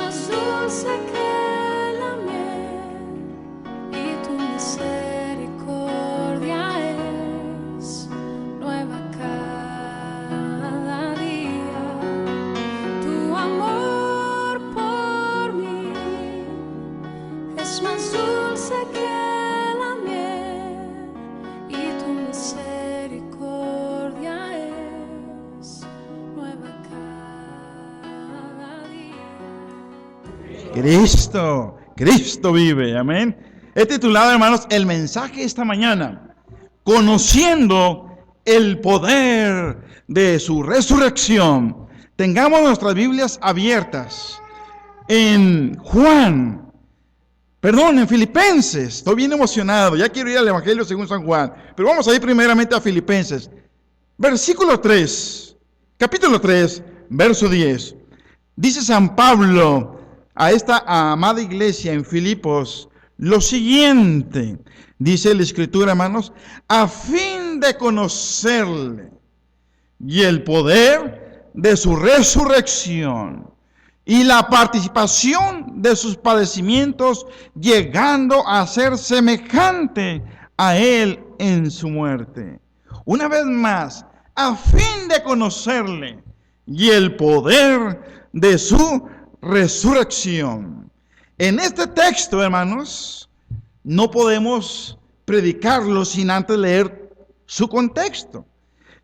más dulce que la miel y tu misericordia es nueva cada día. Tu amor por mí es más dulce que la miel y tu misericordia es nueva cada día. Cristo vive, amén. He titulado, hermanos, el mensaje esta mañana, conociendo el poder de su resurrección. Tengamos nuestras Biblias abiertas en Filipenses. Estoy bien emocionado, ya quiero ir al Evangelio según San Juan, pero vamos a ir primeramente a Filipenses. Capítulo 3, verso 10. Dice San Pablo a esta amada iglesia en Filipos lo siguiente. Dice la Escritura, hermanos, a fin de conocerle y el poder de su resurrección y la participación de sus padecimientos, llegando a ser semejante a él en su muerte. Una vez más, a fin de conocerle y el poder de su resurrección. En este texto, hermanos, no podemos predicarlo sin antes leer su contexto.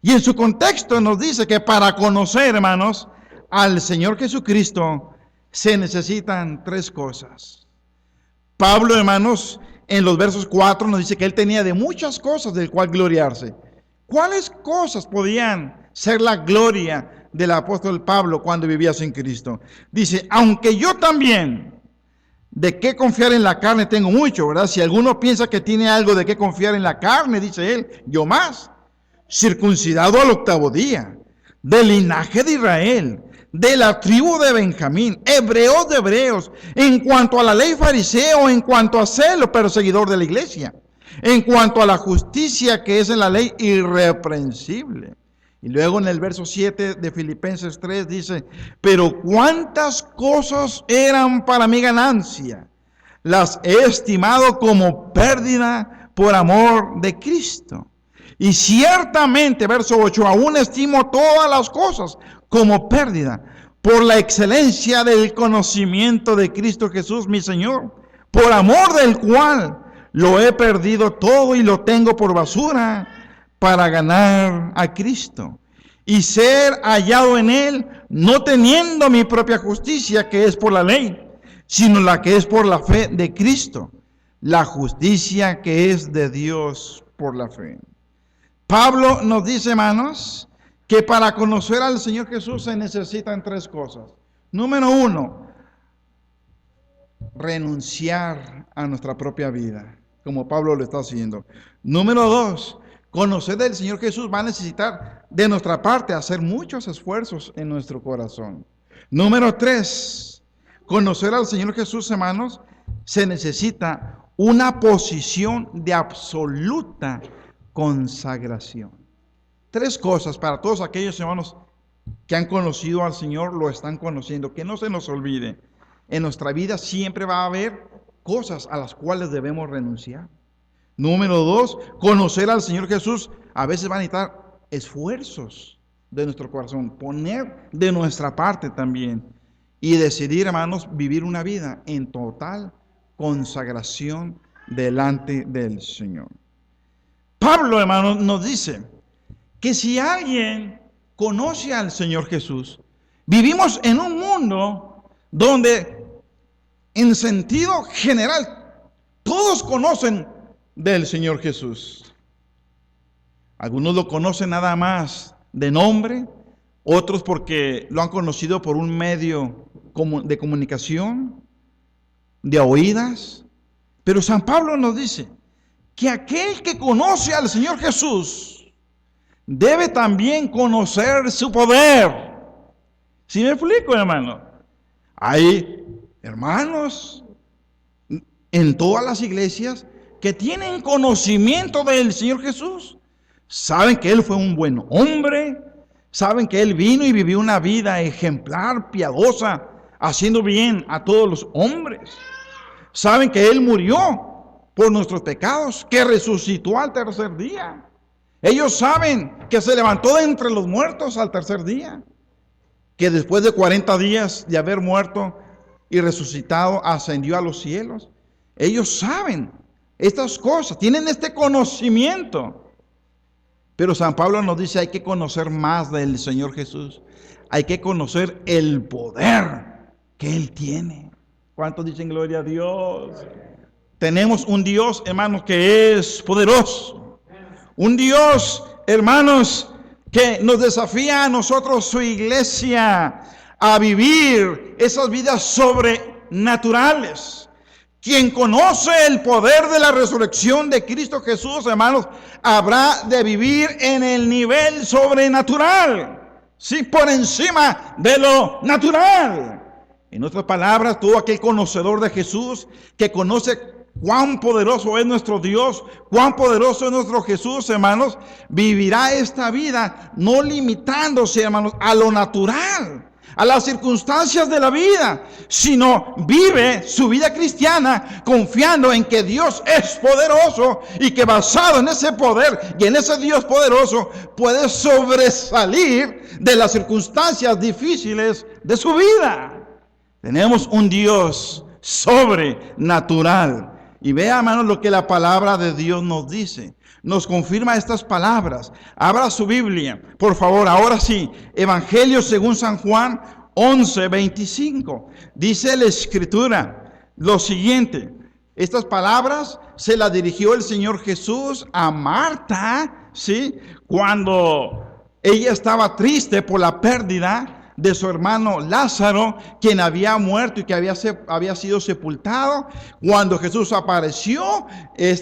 Y en su contexto nos dice que para conocer, hermanos, al Señor Jesucristo se necesitan tres cosas. Pablo, hermanos, en los versos 4 nos dice que él tenía de muchas cosas del cual gloriarse. ¿Cuáles cosas podían ser la gloria del apóstol Pablo cuando vivía sin Cristo? Dice, aunque yo también de qué confiar en la carne tengo mucho, ¿verdad? Si alguno piensa que tiene algo de qué confiar en la carne, dice él, yo más, circuncidado al 8º día, del linaje de Israel, de la tribu de Benjamín, hebreo de hebreos, en cuanto a la ley fariseo, en cuanto a celo, perseguidor de la iglesia, en cuanto a la justicia que es en la ley, irreprensible. Y luego en el verso 7 de Filipenses 3 dice, pero cuántas cosas eran para mi ganancia, las he estimado como pérdida por amor de Cristo. Y ciertamente, verso 8, aún estimo todas las cosas como pérdida por la excelencia del conocimiento de Cristo Jesús, mi Señor, por amor del cual lo he perdido todo y lo tengo por basura para ganar a Cristo y ser hallado en él, no teniendo mi propia justicia que es por la ley, sino la que es por la fe de Cristo, la justicia que es de Dios por la fe. Pablo nos dice, hermanos, que para conocer al Señor Jesús se necesitan tres cosas. Número 1, renunciar a nuestra propia vida, como Pablo lo está haciendo. Número 2, conocer del Señor Jesús va a necesitar de nuestra parte hacer muchos esfuerzos en nuestro corazón. Número 3, conocer al Señor Jesús, hermanos, se necesita una posición de absoluta consagración. Tres cosas para todos aquellos hermanos que han conocido al Señor, lo están conociendo, que no se nos olvide. En nuestra vida siempre va a haber cosas a las cuales debemos renunciar. Número 2, conocer al Señor Jesús a veces va a necesitar esfuerzos de nuestro corazón, poner de nuestra parte también y decidir, hermanos, vivir una vida en total consagración delante del Señor. Pablo, hermanos, nos dice que si alguien conoce al Señor Jesús, vivimos en un mundo donde en sentido general todos conocen del Señor Jesús. Algunos lo conocen nada más de nombre, otros porque lo han conocido por un medio de comunicación, de oídas. Pero San Pablo nos dice que aquel que conoce al Señor Jesús debe también conocer su poder. ¿Sí me explico, hermano? Hay hermanos en todas las iglesias que tienen conocimiento del Señor Jesús. Saben que Él fue un buen hombre, saben que Él vino y vivió una vida ejemplar, piadosa, haciendo bien a todos los hombres. Saben que Él murió por nuestros pecados, que resucitó al tercer día. Ellos saben que se levantó de entre los muertos al tercer día, que después de 40 días de haber muerto y resucitado, ascendió a los cielos. Ellos saben estas cosas, tienen este conocimiento. Pero San Pablo nos dice, hay que conocer más del Señor Jesús. Hay que conocer el poder que Él tiene. ¿Cuántos dicen gloria a Dios? Tenemos un Dios, hermanos, que es poderoso. Un Dios, hermanos, que nos desafía a nosotros, su iglesia, a vivir esas vidas sobrenaturales. Quien conoce el poder de la resurrección de Cristo Jesús, hermanos, habrá de vivir en el nivel sobrenatural. Sí, por encima de lo natural. En otras palabras, todo aquel conocedor de Jesús, que conoce cuán poderoso es nuestro Dios, cuán poderoso es nuestro Jesús, hermanos, vivirá esta vida no limitándose, hermanos, a lo natural, a las circunstancias de la vida, sino vive su vida cristiana confiando en que Dios es poderoso y que basado en ese poder y en ese Dios poderoso puede sobresalir de las circunstancias difíciles de su vida. Tenemos un Dios sobrenatural. Y vea, hermanos, lo que la palabra de Dios nos dice. Nos confirma estas palabras. Abra su Biblia, por favor. Ahora sí, Evangelio según San Juan 11:25. Dice la Escritura lo siguiente. Estas palabras se las dirigió el Señor Jesús a Marta, ¿sí? Cuando ella estaba triste por la pérdida de su hermano Lázaro, quien había muerto y que había sido sepultado. Cuando Jesús apareció,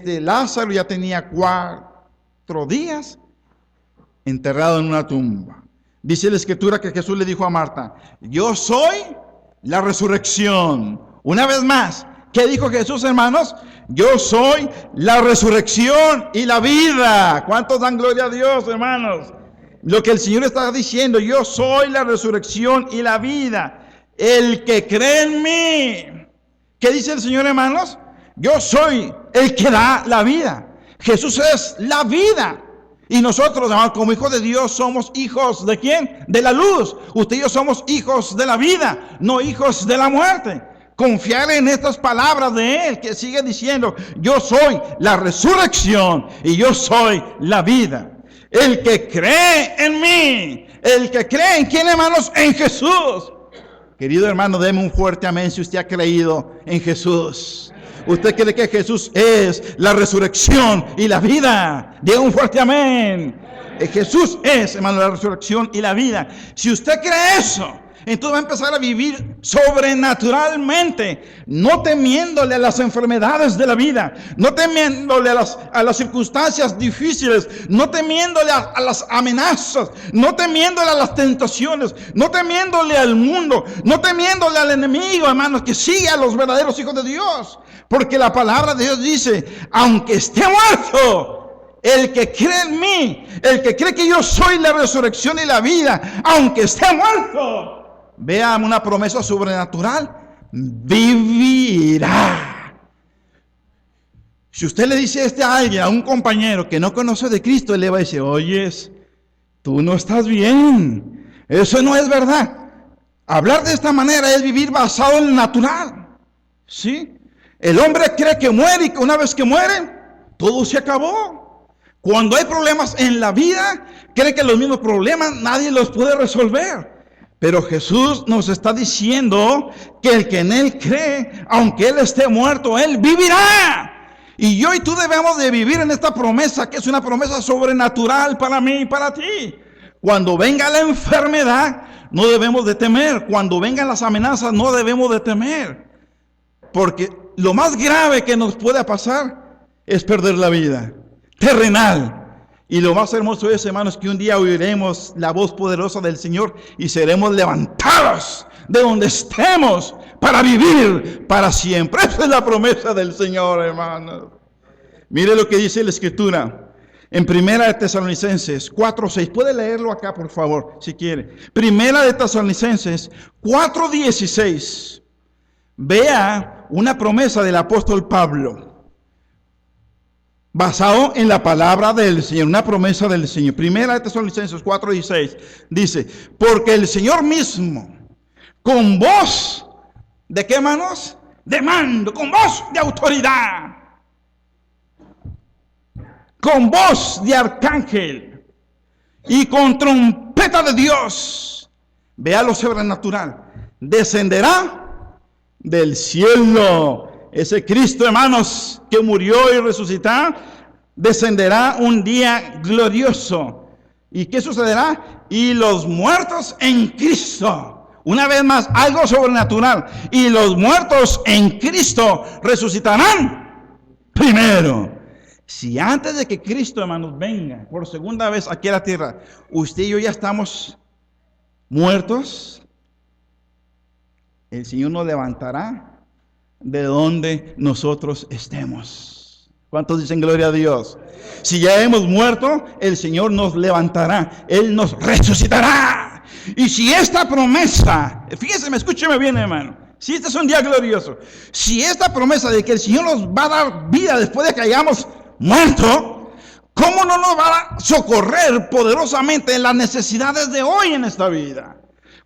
Lázaro ya tenía 4 días enterrado en una tumba. Dice la Escritura que Jesús le dijo a Marta, yo soy la resurrección. Una vez más, ¿qué dijo Jesús, hermanos? Yo soy la resurrección y la vida. ¿Cuántos dan gloria a Dios, hermanos? Lo que el Señor está diciendo, yo soy la resurrección y la vida. El que cree en mí. ¿Qué dice el Señor, hermanos? Yo soy el que da la vida. Jesús es la vida. Y nosotros, hermanos, como hijos de Dios, somos hijos ¿de quién? De la luz. Usted y yo somos hijos de la vida, no hijos de la muerte. Confiar en estas palabras de Él, que sigue diciendo, yo soy la resurrección y yo soy la vida. El que cree en mí, el que cree en quién, hermanos, en Jesús. Querido hermano, deme un fuerte amén si usted ha creído en Jesús. Usted cree que Jesús es la resurrección y la vida. Diga un fuerte amén. Jesús es, hermano, la resurrección y la vida. Si usted cree eso, entonces va a empezar a vivir sobrenaturalmente, no temiéndole a las enfermedades de la vida, no temiéndole a las circunstancias difíciles, no temiéndole a las amenazas, no temiéndole a las tentaciones, no temiéndole al mundo, no temiéndole al enemigo, hermanos, que sigue a los verdaderos hijos de Dios. Porque la palabra de Dios dice, aunque esté muerto, el que cree en mí, el que cree que yo soy la resurrección y la vida, aunque esté muerto, vea una promesa sobrenatural, vivirá. Si usted le dice esto a alguien, a un compañero que no conoce de Cristo, él le va a decir, oyes, tú no estás bien, eso no es verdad. Hablar de esta manera es vivir basado en lo natural, ¿sí? El hombre cree que muere y que una vez que muere, todo se acabó. Cuando hay problemas en la vida, cree que los mismos problemas nadie los puede resolver. Pero Jesús nos está diciendo que el que en Él cree, aunque Él esté muerto, Él vivirá. Y yo y tú debemos de vivir en esta promesa, que es una promesa sobrenatural para mí y para ti. Cuando venga la enfermedad, no debemos de temer. Cuando vengan las amenazas, no debemos de temer. Porque lo más grave que nos puede pasar es perder la vida terrenal. Y lo más hermoso es, hermanos, que un día oiremos la voz poderosa del Señor y seremos levantados de donde estemos para vivir para siempre. Esa es la promesa del Señor, hermanos. Mire lo que dice la Escritura. En Primera de Tesalonicenses 4:6. Puede leerlo acá, por favor, si quiere. Primera de Tesalonicenses 4:16. Vea una promesa del apóstol Pablo. Basado en la palabra del Señor, una promesa del Señor. Primera de Tesalonicenses 4:16 dice, porque el Señor mismo, con voz, ¿de qué, hermanos? De mando, con voz de autoridad, con voz de arcángel y con trompeta de Dios, vea lo sobrenatural, descenderá del cielo. Ese Cristo, hermanos, que murió y resucitó, descenderá un día glorioso. ¿Y qué sucederá? Y los muertos en Cristo. Una vez más, algo sobrenatural. Y los muertos en Cristo resucitarán primero. Si antes de que Cristo, hermanos, venga por segunda vez aquí a la tierra, usted y yo ya estamos muertos, el Señor nos levantará de donde nosotros estemos. ¿Cuántos dicen gloria a Dios? Si ya hemos muerto, el Señor nos levantará, Él nos resucitará. Y si esta promesa, fíjese, escúcheme bien, hermano, si este es un día glorioso, si esta promesa de que el Señor nos va a dar vida después de que hayamos muerto, ¿cómo no nos va a socorrer poderosamente en las necesidades de hoy en esta vida?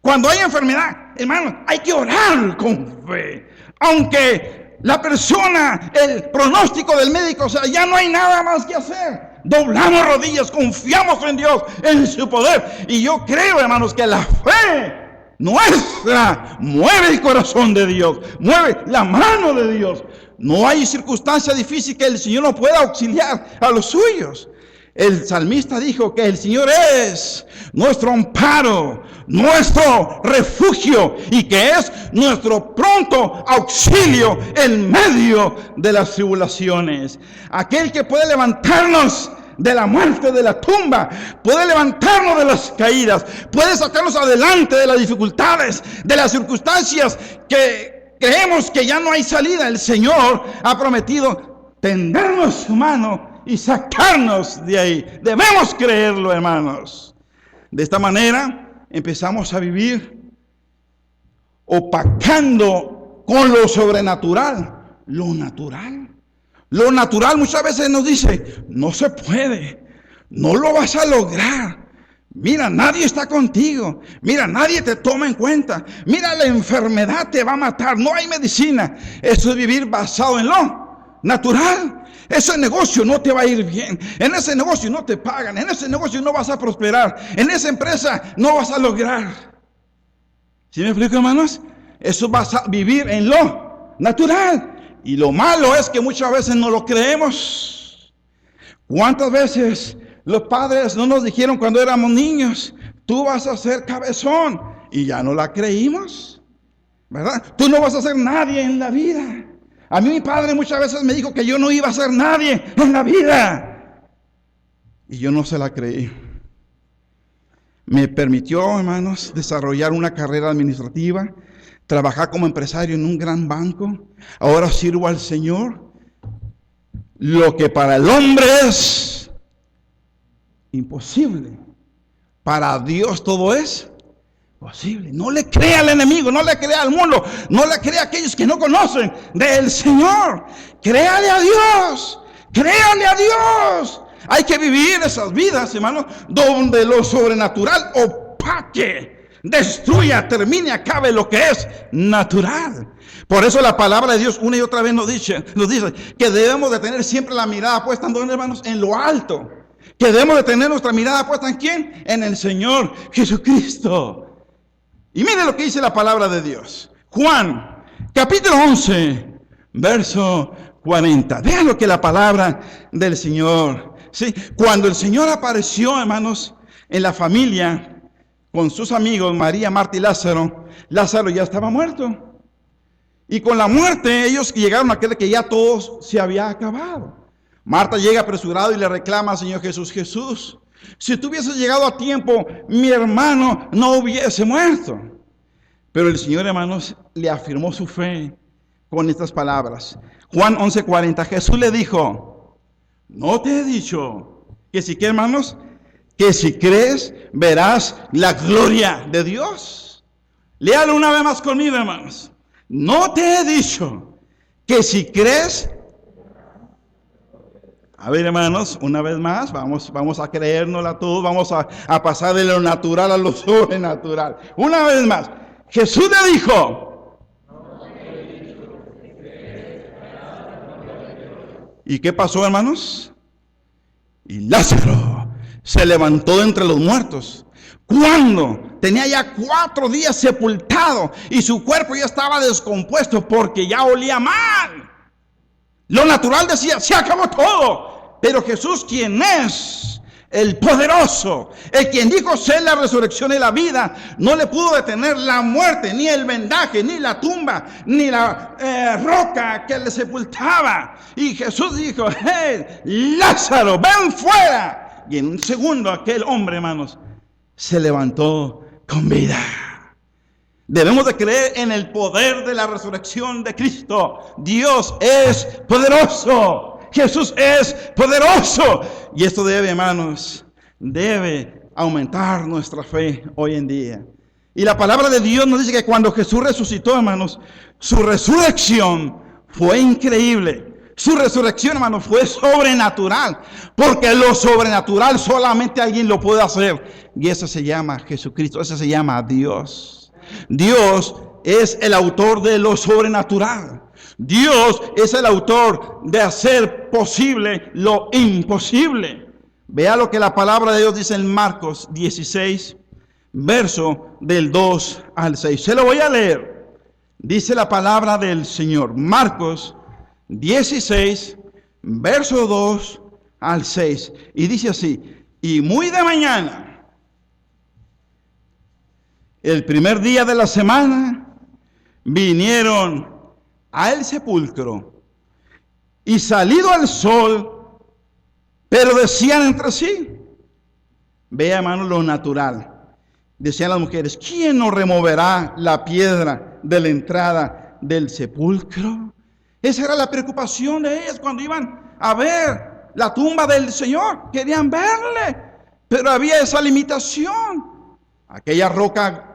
Cuando hay enfermedad, hermano, hay que orar con fe. Aunque la persona, el pronóstico del médico, o sea, ya no hay nada más que hacer. Doblamos rodillas, confiamos en Dios, en su poder. Y yo creo, hermanos, que la fe nuestra mueve el corazón de Dios, mueve la mano de Dios. No hay circunstancia difícil que el Señor no pueda auxiliar a los suyos. El salmista dijo que el Señor es nuestro amparo, nuestro refugio y que es nuestro pronto auxilio en medio de las tribulaciones. Aquel que puede levantarnos de la muerte, de la tumba, puede levantarnos de las caídas, puede sacarnos adelante de las dificultades, de las circunstancias que creemos que ya no hay salida. El Señor ha prometido tendernos su mano y sacarnos de ahí. Debemos creerlo, hermanos. De esta manera empezamos a vivir opacando con lo sobrenatural lo natural. Lo natural muchas veces nos dice, no se puede, no lo vas a lograr. Mira, nadie está contigo. Mira, nadie te toma en cuenta. Mira, la enfermedad te va a matar. No hay medicina. Eso es vivir basado en lo natural. Ese negocio no te va a ir bien. En ese negocio no te pagan. En ese negocio no vas a prosperar. En esa empresa no vas a lograr. ¿Sí me explico, hermanos? Eso vas a vivir en lo natural. Y lo malo es que muchas veces no lo creemos. ¿Cuántas veces los padres no nos dijeron cuando éramos niños, tú vas a ser cabezón? Y ya no la creímos, ¿verdad? Tú no vas a ser nadie en la vida. A mí mi padre muchas veces me dijo que yo no iba a ser nadie en la vida. Y yo no se la creí. Me permitió, hermanos, desarrollar una carrera administrativa, trabajar como empresario en un gran banco. Ahora sirvo al Señor. Lo que para el hombre es imposible, para Dios todo es posible. No le crea al enemigo, no le crea al mundo, no le crea a aquellos que no conocen del Señor. Créale a Dios, créale a Dios. Hay que vivir esas vidas, hermanos, donde lo sobrenatural opaque, destruya, termine, acabe lo que es natural. Por eso la palabra de Dios una y otra vez nos dice que debemos de tener siempre la mirada puesta en donde, hermanos, en lo alto. Que debemos de tener nuestra mirada puesta en ¿quién? En el Señor Jesucristo. Y mire lo que dice la palabra de Dios. Juan, capítulo 11, verso 40. Vean lo que la palabra del Señor. Sí, cuando el Señor apareció, hermanos, en la familia con sus amigos María, Marta y Lázaro, Lázaro ya estaba muerto. Y con la muerte ellos llegaron a creer que ya todo se había acabado. Marta llega apresurado y le reclama al Señor Jesús: Jesús, si tú hubieses llegado a tiempo, mi hermano no hubiese muerto. Pero el Señor, hermanos, le afirmó su fe con estas palabras. Juan 11:40, Jesús le dijo: ¿no te he dicho Que si qué, hermanos, que si crees, verás la gloria de Dios. Léalo una vez más conmigo, hermanos. No te he dicho que si crees. A ver, hermanos, una vez más, vamos a creérnosla todos, vamos a pasar de lo natural a lo sobrenatural. Una vez más, Jesús le dijo. ¿Y qué pasó, hermanos? Y Lázaro se levantó de entre los muertos. Cuando tenía ya 4 días sepultado y su cuerpo ya estaba descompuesto porque ya olía mal. Lo natural decía, se acabó todo. Pero Jesús, quien es el poderoso, el quien dijo ser la resurrección y la vida, no le pudo detener la muerte, ni el vendaje, ni la tumba, ni la roca que le sepultaba. Y Jesús dijo, hey, Lázaro, ven fuera. Y en un segundo aquel hombre, hermanos, se levantó con vida. Debemos de creer en el poder de la resurrección de Cristo. Dios es poderoso. Jesús es poderoso. Y esto debe, hermanos, debe aumentar nuestra fe hoy en día. Y la palabra de Dios nos dice que cuando Jesús resucitó, hermanos, su resurrección fue increíble. Su resurrección, hermanos, fue sobrenatural. Porque lo sobrenatural solamente alguien lo puede hacer. Y eso se llama Jesucristo. Eso se llama Dios. Dios es el autor de lo sobrenatural. Dios es el autor de hacer posible lo imposible. Vea lo que la palabra de Dios dice en Marcos 16, verso del 2 al 6. Se lo voy a leer. Dice la palabra del Señor. Marcos 16, verso 2 al 6. Y dice así: y muy de mañana, el primer día de la semana, vinieron al sepulcro, y salido al sol, pero decían entre sí. Vea, hermano, lo natural. Decían las mujeres, ¿quién nos removerá la piedra de la entrada del sepulcro? Esa era la preocupación de ellas cuando iban a ver la tumba del Señor. Querían verle, pero había esa limitación. Aquella roca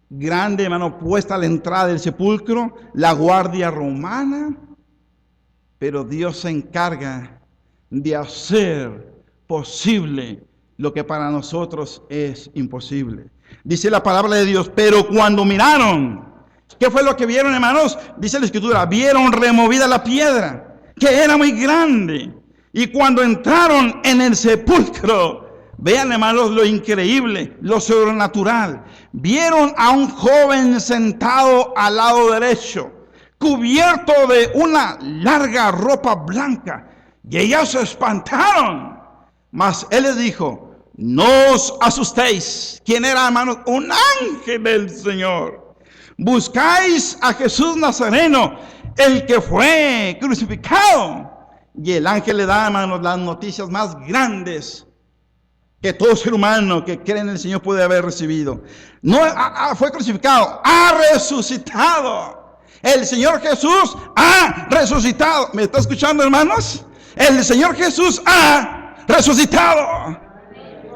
grande, hermano, puesta a la entrada del sepulcro, la guardia romana. Pero Dios se encarga de hacer posible lo que para nosotros es imposible. Dice la palabra de Dios, pero cuando miraron, ¿qué fue lo que vieron, hermanos? Dice la Escritura, vieron removida la piedra, que era muy grande. Y cuando entraron en el sepulcro, vean, hermanos, lo increíble, lo sobrenatural. Vieron a un joven sentado al lado derecho, cubierto de una larga ropa blanca. Y ellas se espantaron. Mas él les dijo, no os asustéis. ¿Quién era, hermanos? Un ángel del Señor. Buscáis a Jesús Nazareno, el que fue crucificado. Y el ángel le da, hermanos, las noticias más grandes que todo ser humano que cree en el Señor puede haber recibido. No fue crucificado, ha resucitado. El Señor Jesús ha resucitado. ¿Me está escuchando, hermanos? El Señor Jesús ha resucitado.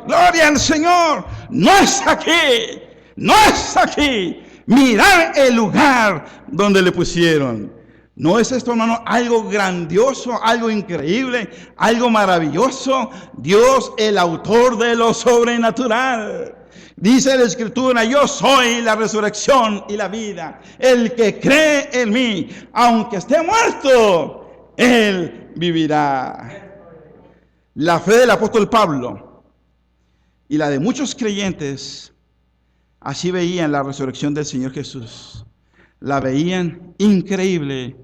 Gloria al Señor. No es aquí, no es aquí. Mirad el lugar donde le pusieron. ¿No es esto, hermano, algo grandioso, algo increíble, algo maravilloso? Dios, el autor de lo sobrenatural. Dice la Escritura, yo soy la resurrección y la vida. El que cree en mí, aunque esté muerto, él vivirá. La fe del apóstol Pablo y la de muchos creyentes, así veían la resurrección del Señor Jesús. La veían increíble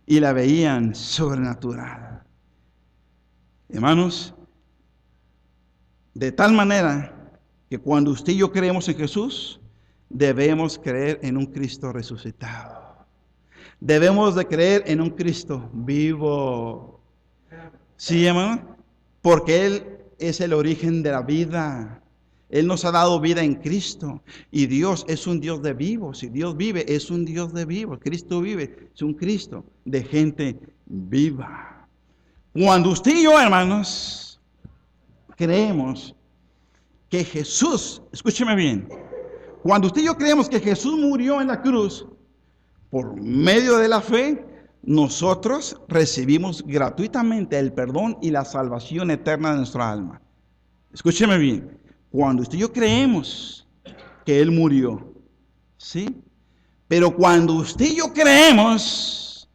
y la veían sobrenatural. Hermanos, de tal manera que cuando usted y yo creemos en Jesús, debemos creer en un Cristo resucitado. Debemos de creer en un Cristo vivo. Sí, hermano, porque Él es el origen de la vida. Él nos ha dado vida en Cristo. Y Dios es un Dios de vivos. Si Dios vive, es un Dios de vivos. Cristo vive, es un Cristo de gente viva. Cuando usted y yo, hermanos, creemos que Jesús, escúcheme bien, cuando usted y yo creemos que Jesús murió en la cruz, por medio de la fe, nosotros recibimos gratuitamente el perdón y la salvación eterna de nuestra alma. Escúcheme bien, cuando usted y yo creemos que Él murió, ¿sí? Pero cuando usted y yo creemos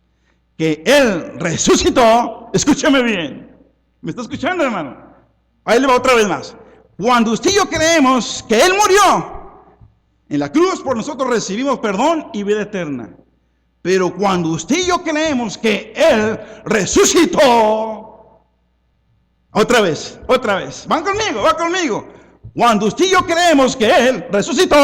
que Él resucitó, escúcheme bien, ¿me está escuchando, hermano? Ahí le va otra vez más. Cuando usted y yo creemos que Él murió en la cruz, por nosotros recibimos perdón y vida eterna. Pero cuando usted y yo creemos que Él resucitó, otra vez, van conmigo. Cuando usted y yo creemos que Él resucitó,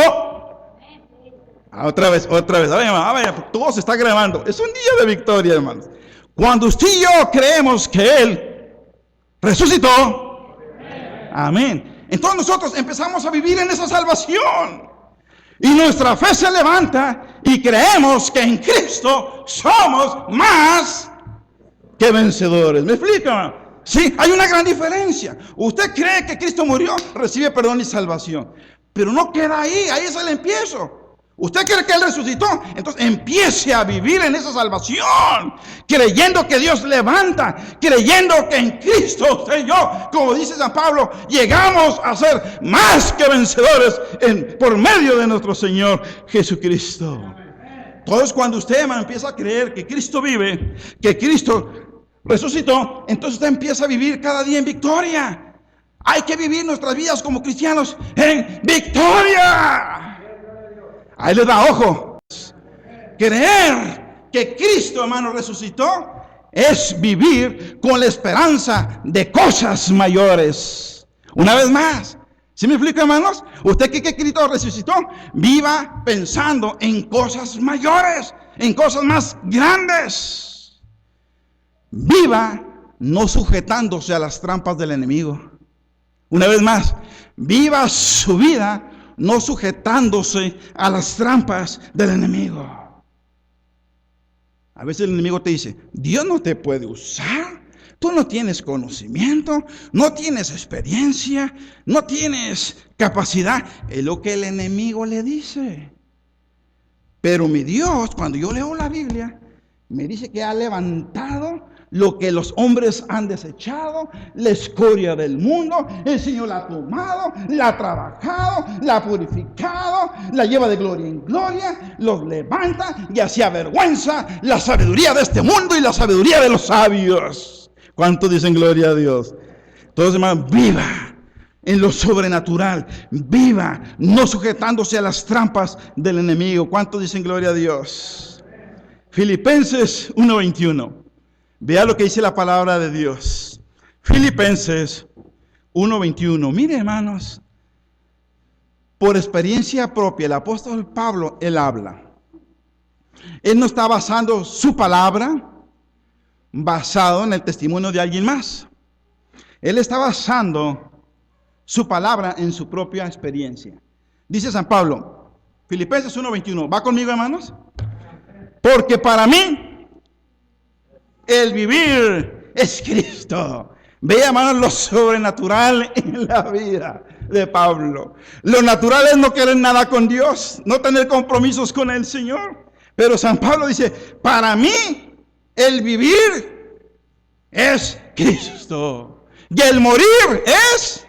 otra vez, a ver, todo se está grabando. Es un día de victoria, hermanos. Cuando usted y yo creemos que Él resucitó, amén. Entonces nosotros empezamos a vivir en esa salvación. Y nuestra fe se levanta y creemos que en Cristo somos más que vencedores. ¿Me explica? Sí, hay una gran diferencia. Usted cree que Cristo murió, recibe perdón y salvación. Pero no queda ahí es el empiezo. Usted cree que Él resucitó, entonces empiece a vivir en esa salvación, creyendo que Dios levanta, creyendo que en Cristo usted y yo, como dice San Pablo, llegamos a ser más que vencedores por medio de nuestro Señor Jesucristo. Entonces cuando usted, hermano, empieza a creer que Cristo vive, que Cristo resucitó, entonces usted empieza a vivir cada día en victoria. Hay que vivir nuestras vidas como cristianos en victoria. Ahí les da ojo. Creer que Cristo, hermano, resucitó es vivir con la esperanza de cosas mayores. Una vez más, ¿sí me explica, hermanos? Usted que Cristo resucitó, viva pensando en cosas mayores, en cosas más grandes. Viva no sujetándose a las trampas del enemigo. Una vez más, viva su vida no sujetándose a las trampas del enemigo. A veces el enemigo te dice, Dios no te puede usar, tú no tienes conocimiento, no tienes experiencia, no tienes capacidad. Es lo que el enemigo le dice. Pero mi Dios, cuando yo leo la Biblia, me dice que ha levantado lo que los hombres han desechado, la escoria del mundo. El Señor la ha tomado, la ha trabajado, la ha purificado, la lleva de gloria en gloria, los levanta y así avergüenza la sabiduría de este mundo y la sabiduría de los sabios. ¿Cuántos dicen gloria a Dios? Todos, hermanos, viva en lo sobrenatural, viva no sujetándose a las trampas del enemigo. ¿Cuántos dicen gloria a Dios? Filipenses 1:21. Vea lo que dice la palabra de Dios. Filipenses 1:21. Mire, hermanos, por experiencia propia, el apóstol Pablo, él habla. Él no está basando su palabra basado en el testimonio de alguien más. Él está basando su palabra en su propia experiencia. Dice San Pablo, Filipenses 1:21. ¿Va conmigo, hermanos? Porque para mí el vivir es Cristo. Vea, hermanos, lo sobrenatural en la vida de Pablo. Lo natural es no querer nada con Dios, no tener compromisos con el Señor. Pero San Pablo dice, para mí el vivir es Cristo. Y el morir es...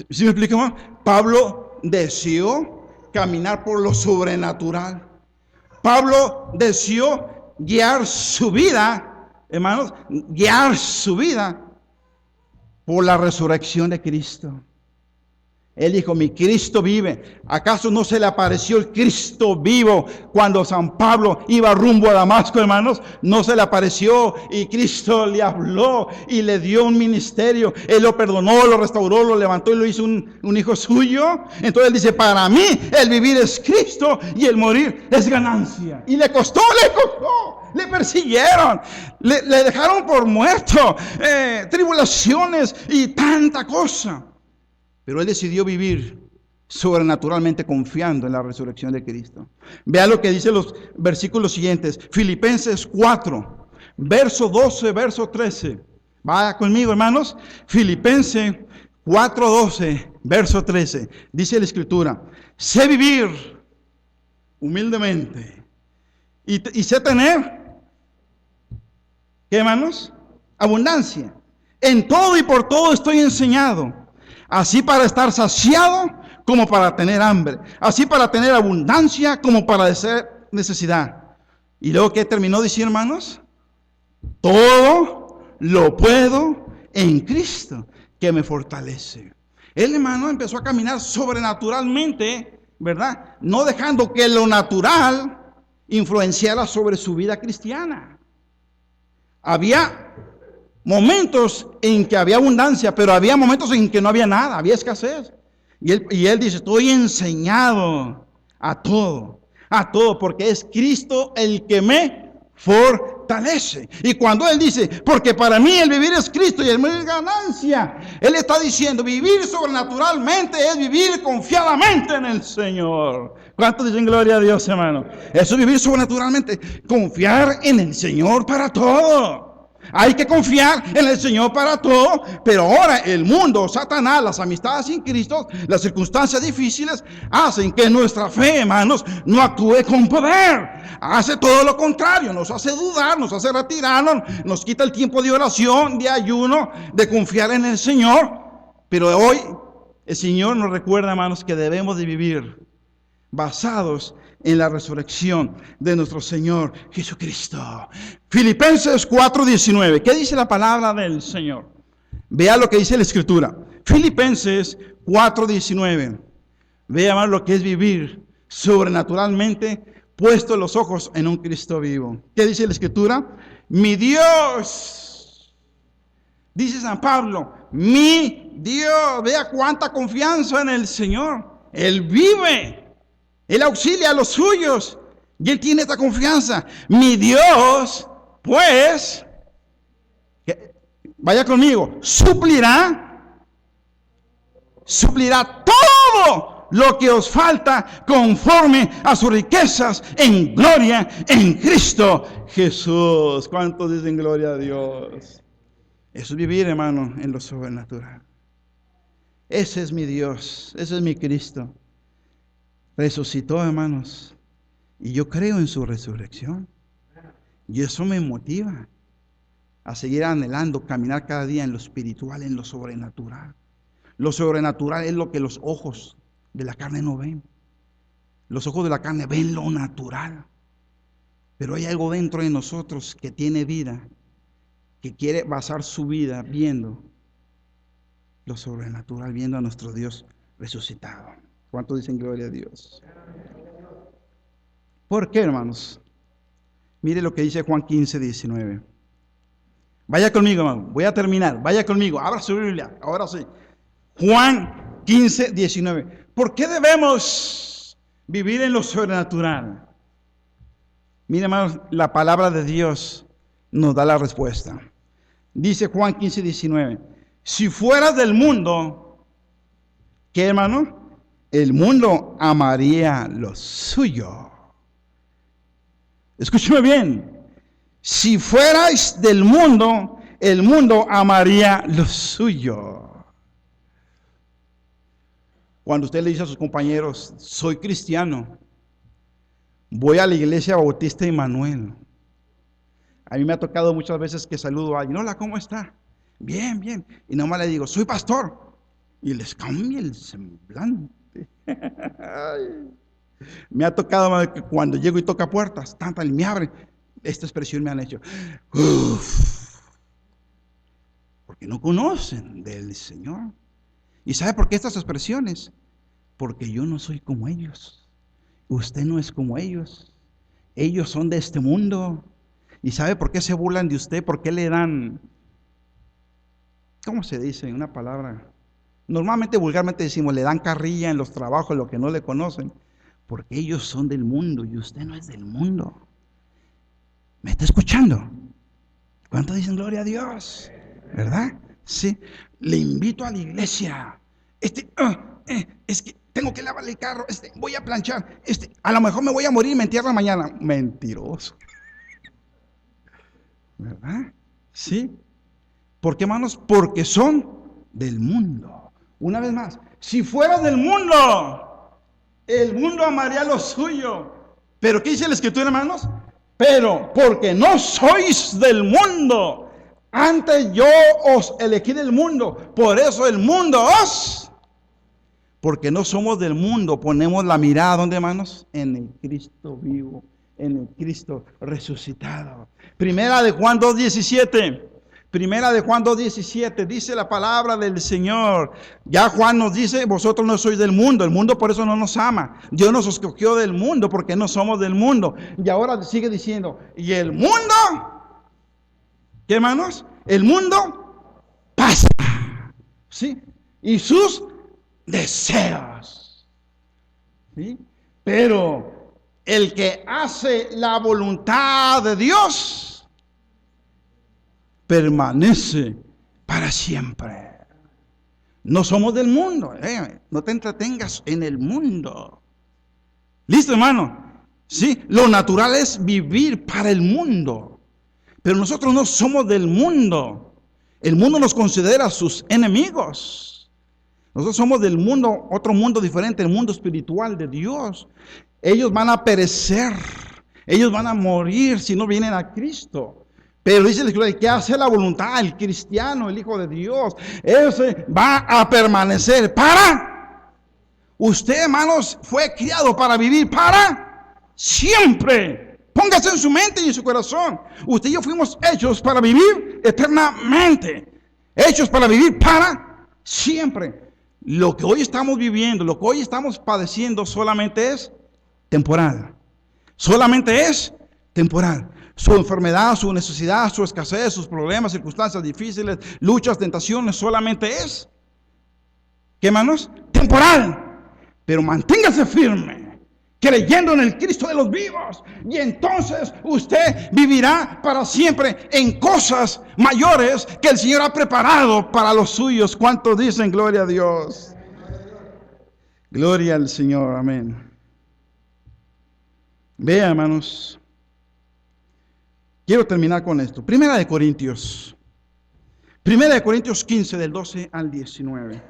¿Sí me explico, hermano? Pablo deseó caminar por lo sobrenatural. Pablo deseó guiar su vida, hermanos, guiar su vida por la resurrección de Cristo. Él dijo, mi Cristo vive. ¿Acaso no se le apareció el Cristo vivo cuando San Pablo iba rumbo a Damasco, hermanos? No se le apareció y Cristo le habló y le dio un ministerio. Él lo perdonó, lo restauró, lo levantó y lo hizo un hijo suyo. Entonces él dice, para mí el vivir es Cristo y el morir es ganancia. Y le costó. Le persiguieron, le dejaron por muerto, tribulaciones y tanta cosa. Pero él decidió vivir sobrenaturalmente confiando en la resurrección de Cristo. Vea lo que dice los versículos siguientes. Filipenses 4, verso 12, verso 13. Vaya conmigo, hermanos. Filipenses 4:12, verso 13. Dice la Escritura: sé vivir humildemente y sé tener, ¿qué, hermanos? Abundancia. En todo y por todo estoy enseñado, así para estar saciado como para tener hambre, así para tener abundancia como para hacer necesidad. Y luego, ¿qué terminó diciendo, hermanos? Todo lo puedo en Cristo que me fortalece. El hermano empezó a caminar sobrenaturalmente, ¿verdad? No dejando que lo natural influenciara sobre su vida cristiana. Había momentos en que había abundancia, pero había momentos en que no había nada, había escasez. Y él dice: estoy enseñado a todo, porque es Cristo el que me fortalece. Y cuando él dice, porque para mí el vivir es Cristo y el morir es ganancia, él está diciendo, vivir sobrenaturalmente es vivir confiadamente en el Señor. ¿Cuántos dicen gloria a Dios, hermano? Eso es vivir sobrenaturalmente, confiar en el Señor para todo. Hay que confiar en el Señor para todo, pero ahora el mundo, Satanás, las amistades sin Cristo, las circunstancias difíciles hacen que nuestra fe, hermanos, no actúe con poder. Hace todo lo contrario, nos hace dudar, nos hace retirarnos, nos quita el tiempo de oración, de ayuno, de confiar en el Señor. Pero hoy el Señor nos recuerda, hermanos, que debemos de vivir basados en la resurrección de nuestro Señor Jesucristo. Filipenses 4:19. ¿Qué dice la palabra del Señor? Vea lo que dice la Escritura. Filipenses 4:19. Vea más lo que es vivir sobrenaturalmente, puesto los ojos en un Cristo vivo. ¿Qué dice la Escritura? Mi Dios, dice San Pablo, mi Dios. Vea cuánta confianza en el Señor. Él vive. Él auxilia a los suyos. Y él tiene esta confianza. Mi Dios, pues, vaya conmigo, suplirá todo lo que os falta conforme a sus riquezas en gloria en Cristo Jesús. ¿Cuántos dicen gloria a Dios? Eso es vivir, hermano, en lo sobrenatural. Ese es mi Dios, ese es mi Cristo. Resucitó, hermanos, y yo creo en su resurrección. Y eso me motiva a seguir anhelando, caminar cada día en lo espiritual, en lo sobrenatural. Lo sobrenatural es lo que los ojos de la carne no ven. Los ojos de la carne ven lo natural. Pero hay algo dentro de nosotros que tiene vida, que quiere basar su vida viendo lo sobrenatural, viendo a nuestro Dios resucitado. ¿Cuántos dicen gloria a Dios? ¿Por qué, hermanos? Mire lo que dice Juan 15:19. Vaya conmigo, hermano. Voy a terminar. Vaya conmigo. Abra su Biblia. Ahora sí. Juan 15:19. ¿Por qué debemos vivir en lo sobrenatural? Mire, hermanos, la palabra de Dios nos da la respuesta. Dice Juan 15:19. Si fueras del mundo, ¿qué, hermano? El mundo amaría lo suyo. Escúcheme bien. Si fuerais del mundo, el mundo amaría lo suyo. Cuando usted le dice a sus compañeros, soy cristiano, voy a la iglesia Bautista Emmanuel. A mí me ha tocado muchas veces que saludo a alguien, hola, ¿cómo está? Bien, bien. Y nomás le digo, soy pastor. Y les cambia el semblante. Me ha tocado que cuando llego y toca puertas, y me abren, esta expresión me han hecho, porque no conocen del Señor. ¿Y sabe por qué estas expresiones? Porque yo no soy como ellos, usted no es como ellos, ellos son de este mundo. ¿Y sabe por qué se burlan de usted? ¿Por qué le dan, cómo se dice una palabra? Normalmente, vulgarmente decimos, le dan carrilla en los trabajos, lo que no le conocen, porque ellos son del mundo y usted no es del mundo. ¿Me está escuchando? ¿Cuántos dicen gloria a Dios? ¿Verdad? Sí. Le invito a la iglesia. Es que tengo que lavar el carro. Voy a planchar. A lo mejor me voy a morir y me entierran mañana. Mentiroso. ¿Verdad? Sí. ¿Por qué, hermanos? Porque son del mundo. Una vez más, si fuera del mundo, el mundo amaría lo suyo. Pero ¿qué dice la Escritura, hermanos? Pero porque no sois del mundo, antes yo os elegí del mundo, por eso el mundo os... Porque no somos del mundo, ponemos la mirada, ¿dónde, hermanos? En el Cristo vivo, en el Cristo resucitado. Primera de Juan 2:17. Primera de Juan 2:17, dice la palabra del Señor. Ya Juan nos dice, vosotros no sois del mundo, el mundo por eso no nos ama. Dios nos escogió del mundo porque no somos del mundo. Y ahora sigue diciendo, y el mundo, ¿qué, hermanos? El mundo pasa, ¿sí? Y sus deseos, ¿sí? Pero el que hace la voluntad de Dios permanece para siempre. No somos del mundo, no te entretengas en el mundo. ¿Listo, hermano? Sí, lo natural es vivir para el mundo, pero nosotros no somos del mundo. El mundo nos considera sus enemigos. Nosotros somos del mundo, otro mundo diferente, el mundo espiritual de Dios. Ellos van a perecer, ellos van a morir si no vienen a Cristo. Pero dice la Escritura, el que hace la voluntad, el cristiano, el Hijo de Dios, ese va a permanecer para... Usted, hermanos, fue criado para vivir para siempre. Póngase en su mente y en su corazón. Usted y yo fuimos hechos para vivir eternamente. Hechos para vivir para siempre. Lo que hoy estamos viviendo, lo que hoy estamos padeciendo solamente es temporal. Solamente es temporal. Su enfermedad, su necesidad, su escasez, sus problemas, circunstancias difíciles, luchas, tentaciones, solamente es, ¿qué, hermanos? Temporal. Pero manténgase firme, creyendo en el Cristo de los vivos. Y entonces usted vivirá para siempre en cosas mayores que el Señor ha preparado para los suyos. ¿Cuántos dicen gloria a Dios? Gloria al Señor, amén. Vea, hermanos. Quiero terminar con esto. Primera de Corintios 15, del 12 al 19.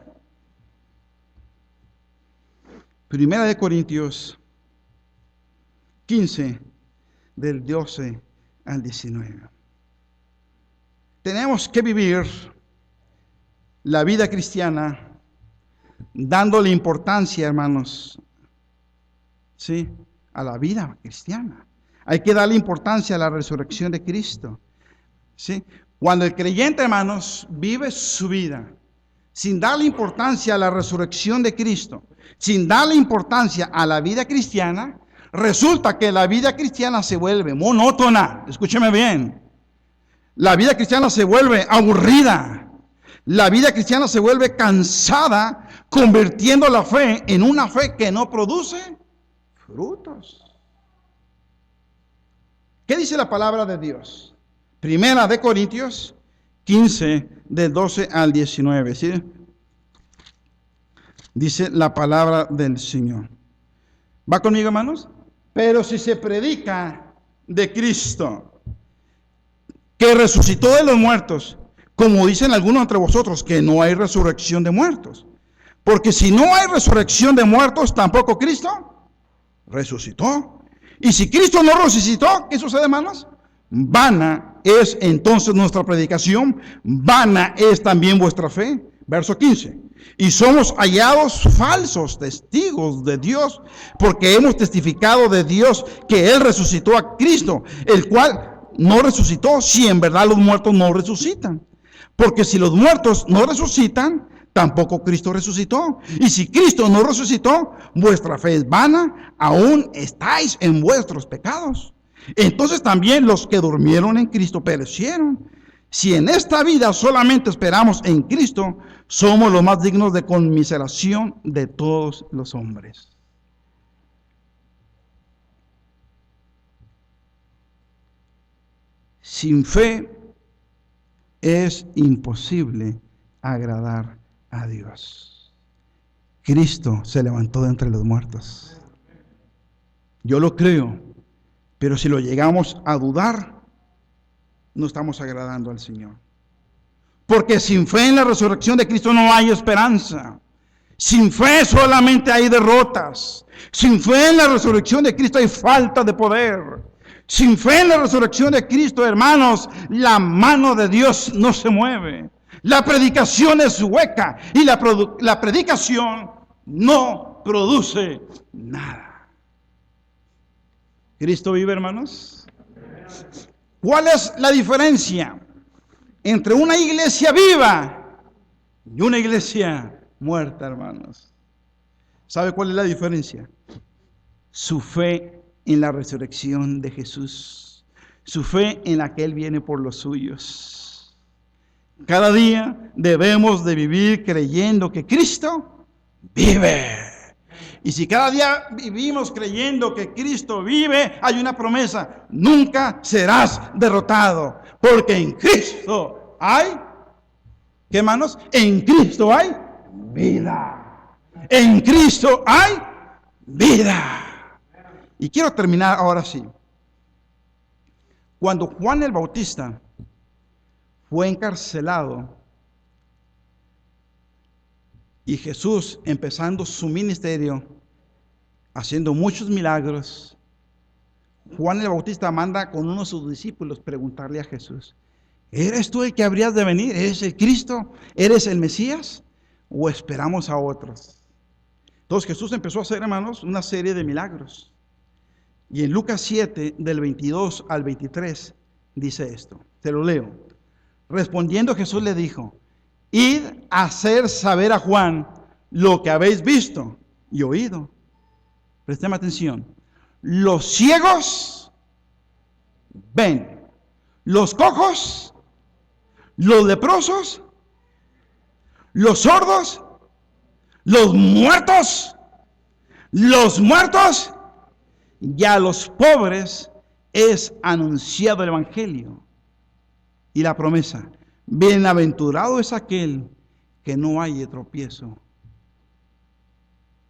Primera de Corintios 15, del 12 al 19. Tenemos que vivir la vida cristiana dándole importancia, hermanos, ¿sí?, a la vida cristiana. Hay que darle importancia a la resurrección de Cristo, ¿sí? Cuando el creyente, hermanos, vive su vida sin darle importancia a la resurrección de Cristo, sin darle importancia a la vida cristiana, resulta que la vida cristiana se vuelve monótona. Escúcheme bien. La vida cristiana se vuelve aburrida. La vida cristiana se vuelve cansada, convirtiendo la fe en una fe que no produce frutos. ¿Qué dice la palabra de Dios? Primera de Corintios 15, del 12 al 19. ¿Sí? Dice la palabra del Señor. ¿Va conmigo, hermanos? Pero si se predica de Cristo, que resucitó de los muertos, como dicen algunos entre vosotros, que no hay resurrección de muertos. Porque si no hay resurrección de muertos, tampoco Cristo resucitó. Y si Cristo no resucitó, ¿qué sucede, hermanos? Vana es entonces nuestra predicación, vana es también vuestra fe. Verso 15. Y somos hallados falsos testigos de Dios, porque hemos testificado de Dios que Él resucitó a Cristo, el cual no resucitó si en verdad los muertos no resucitan. Porque si los muertos no resucitan, tampoco Cristo resucitó. Y si Cristo no resucitó, vuestra fe es vana, aún estáis en vuestros pecados. Entonces también los que durmieron en Cristo perecieron. Si en esta vida solamente esperamos en Cristo, somos los más dignos de conmiseración de todos los hombres. Sin fe es imposible agradar a Dios. Cristo se levantó de entre los muertos. Yo lo creo, pero si lo llegamos a dudar, no estamos agradando al Señor. Porque sin fe en la resurrección de Cristo no hay esperanza. Sin fe solamente hay derrotas. Sin fe en la resurrección de Cristo hay falta de poder. Sin fe en la resurrección de Cristo, hermanos, la mano de Dios no se mueve. La predicación es hueca y la predicación no produce nada. ¿Cristo vive, hermanos? ¿Cuál es la diferencia entre una iglesia viva y una iglesia muerta, hermanos? ¿Sabe cuál es la diferencia? Su fe en la resurrección de Jesús, su fe en la que Él viene por los suyos. Cada día debemos de vivir creyendo que Cristo vive. Y si cada día vivimos creyendo que Cristo vive, hay una promesa: nunca serás derrotado, porque en Cristo hay, ¿qué, hermanos? En Cristo hay vida. En Cristo hay vida. Y quiero terminar ahora sí. Cuando Juan el Bautista fue encarcelado y Jesús, empezando su ministerio, haciendo muchos milagros, Juan el Bautista manda con uno de sus discípulos preguntarle a Jesús: ¿eres tú el que habrías de venir? ¿Eres el Cristo? ¿Eres el Mesías? ¿O esperamos a otros? Entonces Jesús empezó a hacer, hermanos, una serie de milagros. Y en Lucas 7, del 22 al 23, dice esto. Te lo leo. Respondiendo Jesús le dijo: id a hacer saber a Juan lo que habéis visto y oído. Presten atención. Los ciegos ven, los cojos, los leprosos, los sordos, los muertos, y a los pobres es anunciado el evangelio. Y la promesa: bienaventurado es aquel que no haya tropiezo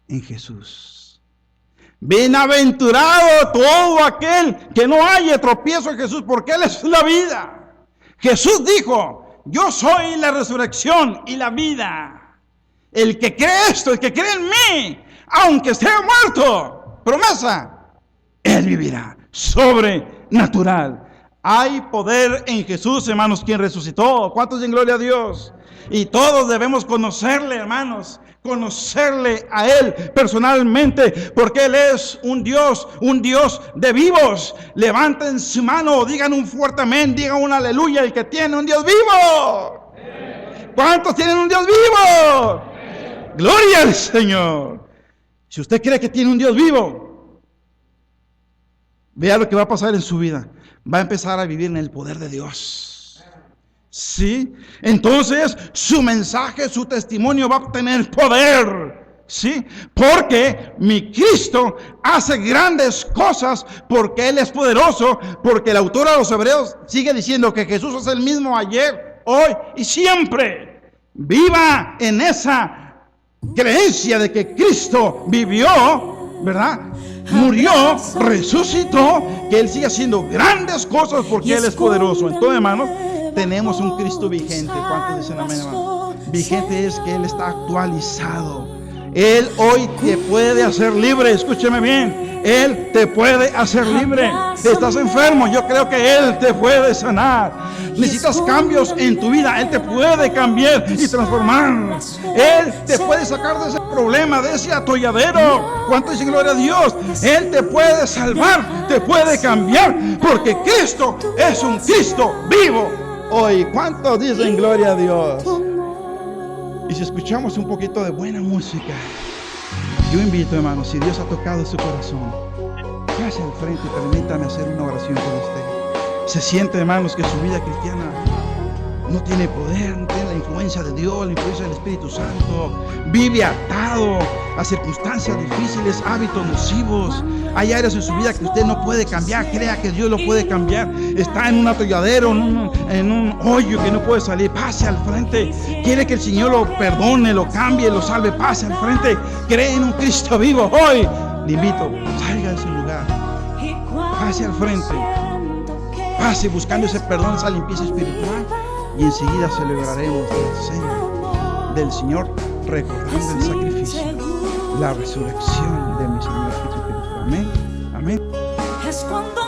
en Jesús. Bienaventurado todo aquel que no haya tropiezo en Jesús, porque Él es la vida. Jesús dijo: yo soy la resurrección y la vida. El que cree esto, el que cree en mí, aunque esté muerto, promesa, Él vivirá. Sobrenatural. Hay poder en Jesús, hermanos, quien resucitó. ¿Cuántos en gloria a Dios? Y todos debemos conocerle, hermanos, conocerle a Él personalmente, porque Él es un Dios de vivos. Levanten su mano, digan un fuerte amén, digan un aleluya, el que tiene un Dios vivo. ¿Cuántos tienen un Dios vivo? Gloria al Señor. Si usted cree que tiene un Dios vivo, vea lo que va a pasar en su vida. Va a empezar a vivir en el poder de Dios. ¿Sí? Entonces su mensaje, su testimonio va a obtener poder. ¿Sí? Porque mi Cristo hace grandes cosas, porque Él es poderoso, porque el autor de los Hebreos sigue diciendo que Jesús es el mismo ayer, hoy y siempre. Viva en esa creencia de que Cristo vivió, ¿verdad? Murió, resucitó, que Él sigue haciendo grandes cosas porque Él es poderoso. Entonces, hermanos, tenemos un Cristo vigente. ¿Cuántos dicen amén, hermano? Vigente es que Él está actualizado. Él hoy te puede hacer libre. Escúcheme bien. Él te puede hacer libre. Estás enfermo, yo creo que Él te puede sanar. Necesitas cambios en tu vida, Él te puede cambiar y transformar. Él te puede sacar de ese problema, de ese atolladero. ¿Cuánto dicen gloria a Dios? Él te puede salvar, te puede cambiar, porque Cristo es un Cristo vivo hoy. ¿Cuántos dicen gloria a Dios? Y si escuchamos un poquito de buena música, yo invito, hermanos, si Dios ha tocado su corazón, pase al frente y permítame hacer una oración por usted. Se siente, hermanos, que su vida cristiana no tiene poder, no tiene la influencia de Dios, la influencia del Espíritu Santo. Vive atado a circunstancias difíciles, hábitos nocivos. Hay áreas en su vida que usted no puede cambiar. Crea que Dios lo puede cambiar. Está en un atolladero, en un hoyo que no puede salir. Pase al frente. Quiere que el Señor lo perdone, lo cambie, lo salve. Pase al frente. Cree en un Cristo vivo. Hoy le invito, salga de ese lugar. Pase al frente. Pase buscando ese perdón, esa limpieza espiritual. y enseguida celebraremos la cena del Señor, recordando el sacrificio, la resurrección de mi Señor Jesucristo. Amén. Amén. Es cuando